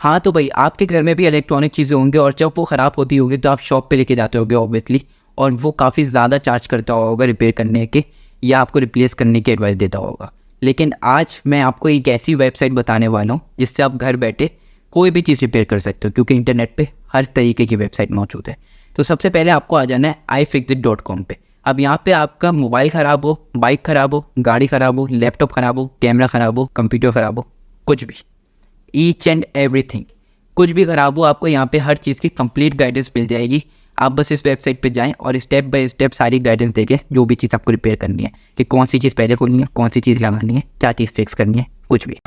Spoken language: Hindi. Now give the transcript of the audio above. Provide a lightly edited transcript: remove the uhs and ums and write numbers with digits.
हाँ तो भाई आपके घर में भी इलेक्ट्रॉनिक चीज़ें होंगी और जब वो ख़राब होती होगी तो आप शॉप पे लेके जाते होगे ऑब्वियसली, और वो काफ़ी ज़्यादा चार्ज करता होगा रिपेयर करने के या आपको रिप्लेस करने की एडवाइस देता होगा। लेकिन आज मैं आपको एक ऐसी वेबसाइट बताने वाला हूँ जिससे आप घर बैठे कोई भी चीज़ रिपेयर कर सकते हो, क्योंकि इंटरनेट पे हर तरीके की वेबसाइट मौजूद है। तो सबसे पहले आपको आ जाना है iFixit.com पे। अब यहाँ पे आपका मोबाइल ख़राब हो, बाइक ख़राब हो, गाड़ी ख़राब हो, लैपटॉप ख़राब हो, कैमरा ख़राब हो, कंप्यूटर ख़राब हो, कुछ भी, ईच एंड एवरीथिंग, कुछ भी खराब हो, आपको यहाँ पे हर चीज़ की कंप्लीट गाइडेंस मिल जाएगी। आप बस इस वेबसाइट पे जाएं और स्टेप बाय स्टेप सारी गाइडेंस देखें, जो भी चीज़ आपको रिपेयर करनी है, कि कौन सी चीज़ पहले खोलनी है, कौन सी चीज़ लगानी है, क्या चीज़ फिक्स करनी है, कुछ भी।